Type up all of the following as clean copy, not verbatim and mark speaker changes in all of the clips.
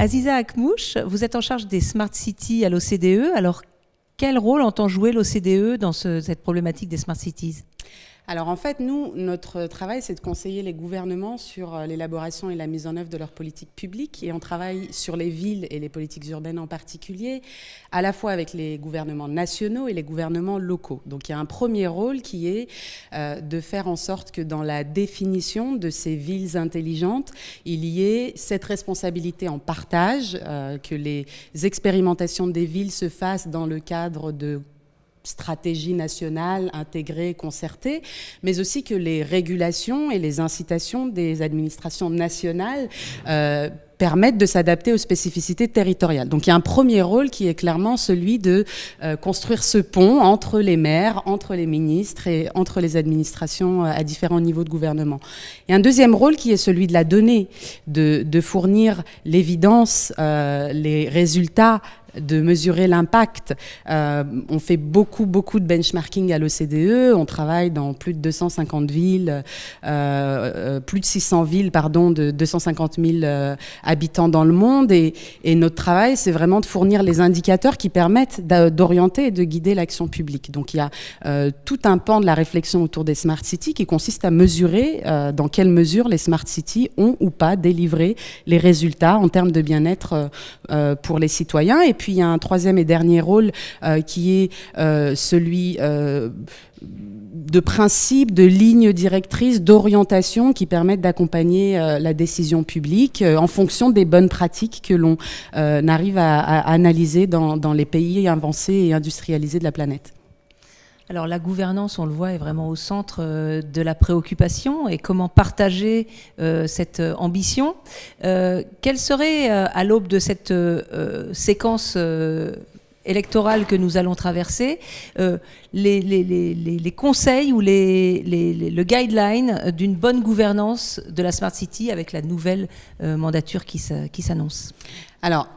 Speaker 1: Aziza Akmouche, vous êtes en charge des Smart Cities à l'OCDE. Alors, quel rôle entend jouer l'OCDE dans cette problématique des Smart Cities ?
Speaker 2: Alors en fait, nous, notre travail, c'est de conseiller les gouvernements sur l'élaboration et la mise en œuvre de leurs politiques publiques. Et on travaille sur les villes et les politiques urbaines en particulier, à la fois avec les gouvernements nationaux et les gouvernements locaux. Donc il y a un premier rôle qui est de faire en sorte que dans la définition de ces villes intelligentes, il y ait cette responsabilité en partage, que les expérimentations des villes se fassent dans le cadre de stratégie nationale intégrée, concertée, mais aussi que les régulations et les incitations des administrations nationales permettent de s'adapter aux spécificités territoriales. Donc il y a un premier rôle qui est clairement celui de construire ce pont entre les maires, entre les ministres et entre les administrations à différents niveaux de gouvernement. Et un deuxième rôle qui est celui de la donnée, de fournir l'évidence, les résultats, de mesurer l'impact. On fait beaucoup de benchmarking à l'OCDE. On travaille dans plus de 250 villes, plus de 600 villes, de 250 000 habitants dans le monde. Et notre travail, c'est vraiment de fournir les indicateurs qui permettent d'orienter et de guider l'action publique. Donc il y a tout un pan de la réflexion autour des Smart Cities qui consiste à mesurer dans quelle mesure les Smart Cities ont ou pas délivré les résultats en termes de bien-être pour les citoyens. Et puis il y a un troisième et dernier rôle qui est celui de principes, de lignes directrices, d'orientation qui permettent d'accompagner la décision publique en fonction des bonnes pratiques que l'on arrive à analyser dans les pays avancés et industrialisés de la planète.
Speaker 1: Alors la gouvernance, on le voit, est vraiment au centre de la préoccupation. Et comment partager cette ambition ? Quelle serait, à l'aube de cette séquence électorale que nous allons traverser, les conseils ou le guideline d'une bonne gouvernance de la Smart City avec la nouvelle mandature qui s'annonce ?
Speaker 2: Alors,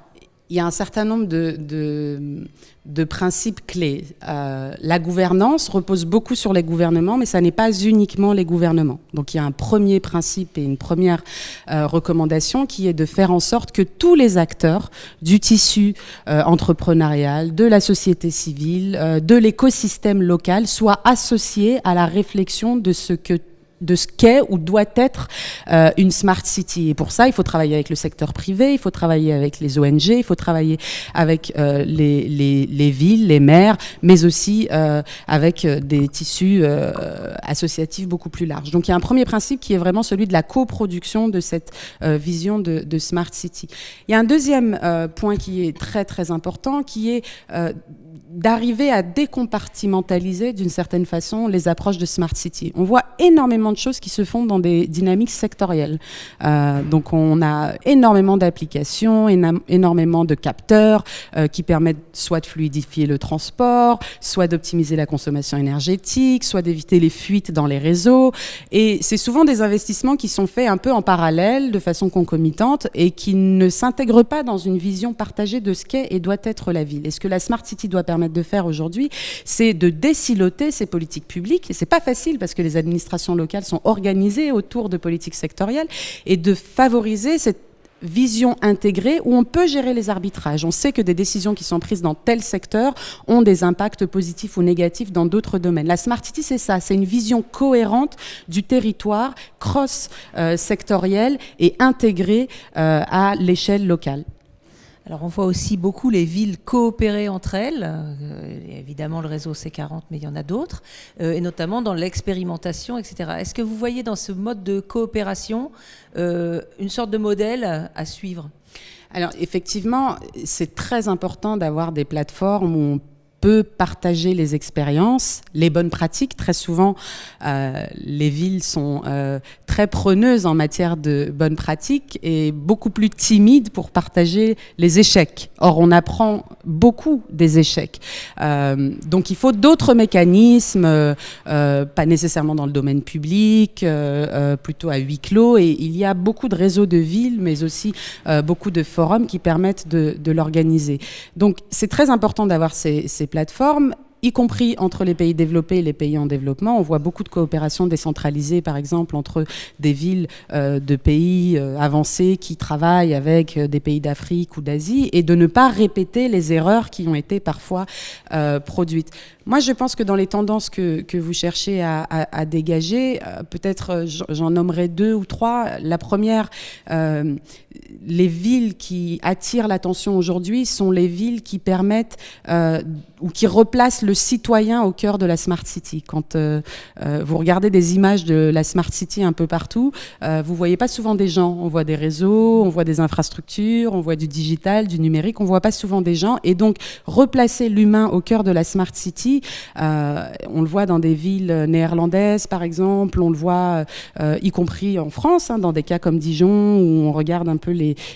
Speaker 2: il y a un certain nombre de principes clés. La gouvernance repose beaucoup sur les gouvernements, mais ça n'est pas uniquement les gouvernements. Donc il y a un premier principe et une première recommandation qui est de faire en sorte que tous les acteurs du tissu entrepreneurial, de la société civile, de l'écosystème local soient associés à la réflexion de ce qu'est ou doit être une Smart City. Et pour ça, il faut travailler avec le secteur privé, il faut travailler avec les ONG, il faut travailler avec les villes, les maires, mais aussi avec des tissus associatifs beaucoup plus larges. Donc il y a un premier principe qui est vraiment celui de la coproduction de cette vision de Smart City. Il y a un deuxième point qui est très très important, qui est d'arriver à décompartimentaliser d'une certaine façon les approches de Smart City. On voit énormément de choses qui se font dans des dynamiques sectorielles. Donc on a énormément d'applications, énormément de capteurs qui permettent soit de fluidifier le transport, soit d'optimiser la consommation énergétique, soit d'éviter les fuites dans les réseaux. Et c'est souvent des investissements qui sont faits un peu en parallèle, de façon concomitante, et qui ne s'intègrent pas dans une vision partagée de ce qu'est et doit être la ville. Et ce que la Smart City doit permettre de faire aujourd'hui, c'est de désiloter ces politiques publiques. Et c'est pas facile parce que les administrations locales sont organisées autour de politiques sectorielles, et de favoriser cette vision intégrée où on peut gérer les arbitrages. On sait que des décisions qui sont prises dans tel secteur ont des impacts positifs ou négatifs dans d'autres domaines. La Smart City, c'est ça, c'est une vision cohérente du territoire, cross-sectorielle et intégrée à l'échelle locale.
Speaker 1: Alors on voit aussi beaucoup les villes coopérer entre elles, évidemment le réseau C40, mais il y en a d'autres, et notamment dans l'expérimentation, etc. Est-ce que vous voyez dans ce mode de coopération une sorte de modèle à suivre ?
Speaker 2: Alors effectivement, c'est très important d'avoir des plateformes où on peut partager les expériences, les bonnes pratiques. Très souvent, les villes sont très preneuses en matière de bonnes pratiques et beaucoup plus timides pour partager les échecs. Or, on apprend beaucoup des échecs. Donc, il faut d'autres mécanismes, pas nécessairement dans le domaine public, plutôt à huis clos. Et il y a beaucoup de réseaux de villes, mais aussi beaucoup de forums qui permettent de l'organiser. Donc, c'est très important d'avoir ces plateformes. y compris entre les pays développés et les pays en développement. On voit beaucoup de coopération décentralisée, par exemple, entre des villes de pays avancés qui travaillent avec des pays d'Afrique ou d'Asie, et de ne pas répéter les erreurs qui ont été parfois produites. Moi, je pense que dans les tendances que vous cherchez à dégager, peut-être j'en nommerai 2 ou 3. La première, les villes qui attirent l'attention aujourd'hui sont les villes qui permettent ou qui replacent le citoyen au cœur de la Smart City. Quand vous regardez des images de la Smart City un peu partout, vous voyez pas souvent des gens. On voit des réseaux, on voit des infrastructures, on voit du digital, du numérique, on voit pas souvent des gens. Et donc, replacer l'humain au cœur de la Smart City, on le voit dans des villes néerlandaises, par exemple, on le voit y compris en France, dans des cas comme Dijon, où on regarde un peu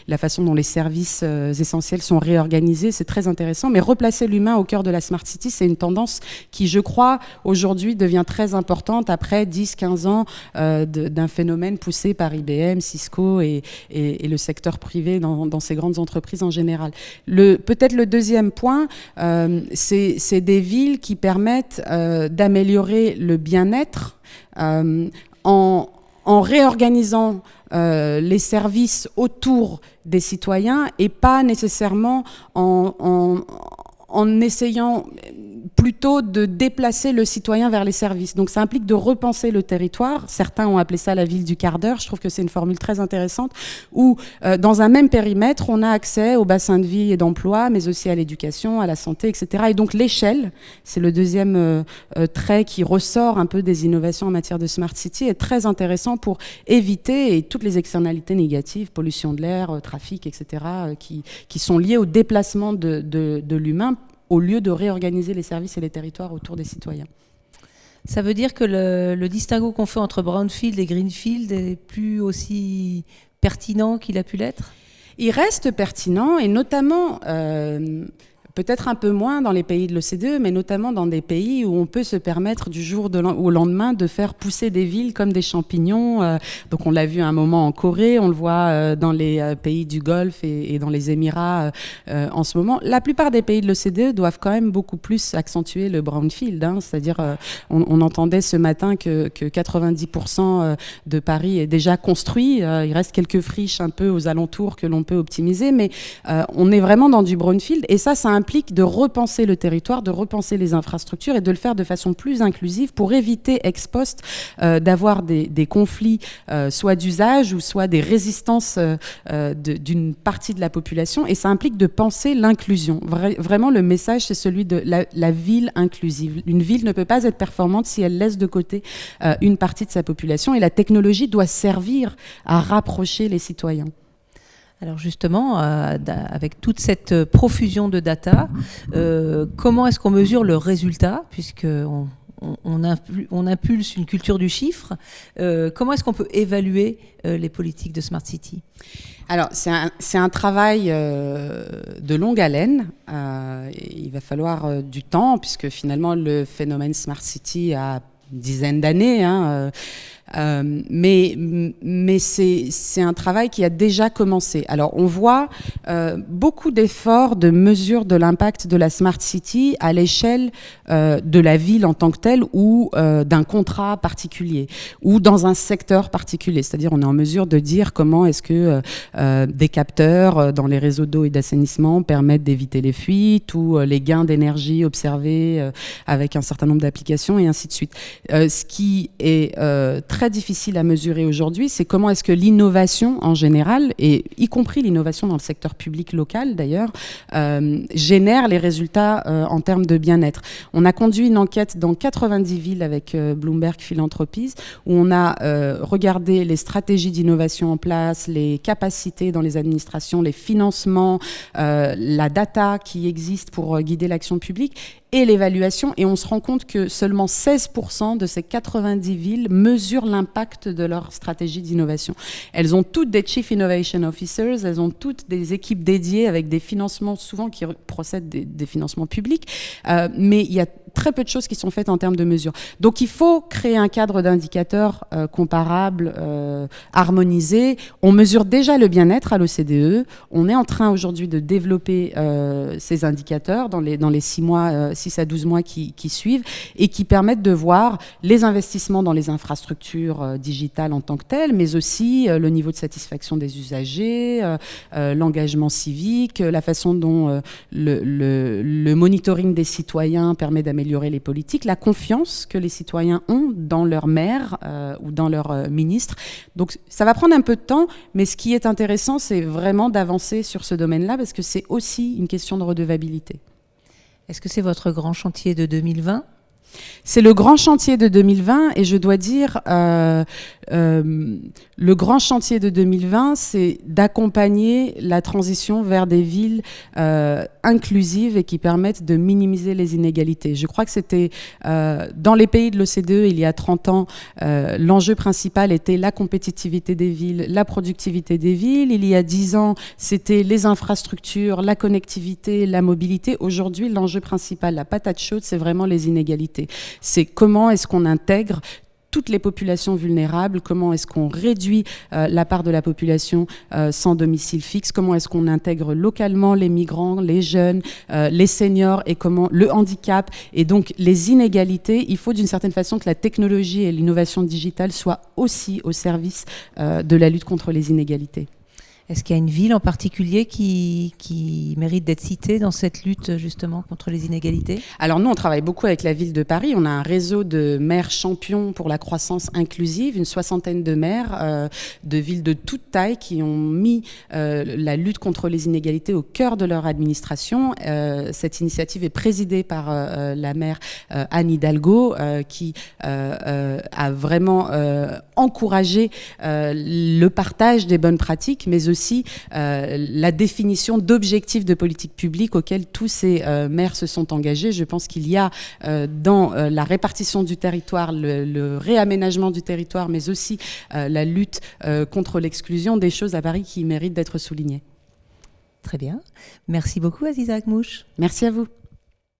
Speaker 2: la façon dont les services essentiels sont réorganisés. C'est très intéressant. Mais replacer l'humain au cœur de la Smart City, c'est une tendance qui, je crois, aujourd'hui devient très importante après 10-15 ans d'un phénomène poussé par IBM, Cisco et le secteur privé dans ces grandes entreprises en général. Peut-être le deuxième point, c'est des villes qui permettent d'améliorer le bien-être en réorganisant les services autour des citoyens et pas nécessairement en essayant plutôt de déplacer le citoyen vers les services. Donc ça implique de repenser le territoire. Certains ont appelé ça la ville du quart d'heure. Je trouve que c'est une formule très intéressante où, dans un même périmètre, on a accès au bassin de vie et d'emploi, mais aussi à l'éducation, à la santé, etc. Et donc l'échelle, c'est le deuxième trait qui ressort un peu des innovations en matière de Smart City, est très intéressant pour éviter toutes les externalités négatives, pollution de l'air, trafic, etc., qui sont liées au déplacement de l'humain, au lieu de réorganiser les services et les territoires autour des citoyens.
Speaker 1: Ça veut dire que le distinguo qu'on fait entre brownfield et greenfield est plus aussi pertinent qu'il a pu l'être ?
Speaker 2: Il reste pertinent, et notamment, peut-être un peu moins dans les pays de l'OCDE, mais notamment dans des pays où on peut se permettre du jour au lendemain de faire pousser des villes comme des champignons. Donc on l'a vu un moment en Corée, on le voit dans les pays du Golfe et dans les Émirats en ce moment. La plupart des pays de l'OCDE doivent quand même beaucoup plus accentuer le brownfield. C'est-à-dire, on entendait ce matin que 90% de Paris est déjà construit. Il reste quelques friches un peu aux alentours que l'on peut optimiser, mais on est vraiment dans du brownfield, et ça implique de repenser le territoire, de repenser les infrastructures et de le faire de façon plus inclusive pour éviter ex post d'avoir des conflits soit d'usage ou soit des résistances d'une partie de la population, et ça implique de penser l'inclusion. Vraiment, le message, c'est celui de la ville inclusive. Une ville ne peut pas être performante si elle laisse de côté une partie de sa population, et la technologie doit servir à rapprocher les citoyens.
Speaker 1: Alors justement, avec toute cette profusion de data, comment est-ce qu'on mesure le résultat, puisqu'on on impulse une culture du chiffre. Comment est-ce qu'on peut évaluer les politiques de Smart City ?
Speaker 2: Alors, c'est un travail de longue haleine. Il va falloir du temps, puisque finalement, le phénomène Smart City a une dizaine d'années. Mais c'est un travail qui a déjà commencé. Alors, on voit beaucoup d'efforts de mesure de l'impact de la Smart City à l'échelle de la ville en tant que telle, ou d'un contrat particulier, ou dans un secteur particulier. C'est-à-dire, on est en mesure de dire comment est-ce que des capteurs dans les réseaux d'eau et d'assainissement permettent d'éviter les fuites, ou les gains d'énergie observés avec un certain nombre d'applications, et ainsi de suite. Ce qui est très difficile à mesurer aujourd'hui, c'est comment est-ce que l'innovation en général, et y compris l'innovation dans le secteur public local d'ailleurs, génère les résultats en termes de bien-être. On a conduit une enquête dans 90 villes avec Bloomberg Philanthropies, où on a regardé les stratégies d'innovation en place, les capacités dans les administrations, les financements, la data qui existe pour guider l'action publique, et l'évaluation, et on se rend compte que seulement 16% de ces 90 villes mesurent l'impact de leur stratégie d'innovation. Elles ont toutes des Chief Innovation Officers, elles ont toutes des équipes dédiées avec des financements souvent qui procèdent des financements publics, mais il y a très peu de choses qui sont faites en termes de mesures. Donc il faut créer un cadre d'indicateurs comparables, harmonisés. On mesure déjà le bien-être à l'OCDE. On est en train aujourd'hui de développer ces indicateurs dans les 6 à 12 mois qui suivent et qui permettent de voir les investissements dans les infrastructures digitales en tant que telles, mais aussi le niveau de satisfaction des usagers, l'engagement civique, la façon dont le monitoring des citoyens permet d'améliorer les politiques, la confiance que les citoyens ont dans leur maire ou dans leur ministre. Donc ça va prendre un peu de temps, mais ce qui est intéressant, c'est vraiment d'avancer sur ce domaine-là, parce que c'est aussi une question de redevabilité.
Speaker 1: Est-ce que c'est votre grand chantier de 2020 ?
Speaker 2: C'est le grand chantier de 2020 et je dois dire, le grand chantier de 2020, c'est d'accompagner la transition vers des villes inclusives et qui permettent de minimiser les inégalités. Je crois que c'était dans les pays de l'OCDE, il y a 30 ans, l'enjeu principal était la compétitivité des villes, la productivité des villes. Il y a 10 ans, c'était les infrastructures, la connectivité, la mobilité. Aujourd'hui, l'enjeu principal, la patate chaude, c'est vraiment les inégalités. C'est comment est-ce qu'on intègre toutes les populations vulnérables, comment est-ce qu'on réduit la part de la population sans domicile fixe, comment est-ce qu'on intègre localement les migrants, les jeunes, les seniors et comment le handicap et donc les inégalités. Il faut d'une certaine façon que la technologie et l'innovation digitale soient aussi au service de la lutte contre les inégalités.
Speaker 1: Est-ce qu'il y a une ville en particulier qui mérite d'être citée dans cette lutte justement contre les inégalités ?
Speaker 2: Alors nous, on travaille beaucoup avec la ville de Paris. On a un réseau de maires champions pour la croissance inclusive, une 60aine de maires de villes de toute taille qui ont mis la lutte contre les inégalités au cœur de leur administration. Cette initiative est présidée par la maire Anne Hidalgo qui a vraiment encouragé le partage des bonnes pratiques, mais aussi la définition d'objectifs de politique publique auxquels tous ces maires se sont engagés. Je pense qu'il y a dans la répartition du territoire, le réaménagement du territoire, mais aussi la lutte contre l'exclusion, des choses à Paris qui méritent d'être soulignées.
Speaker 1: Très bien. Merci beaucoup, Aziza Akhmouch.
Speaker 2: Merci à vous.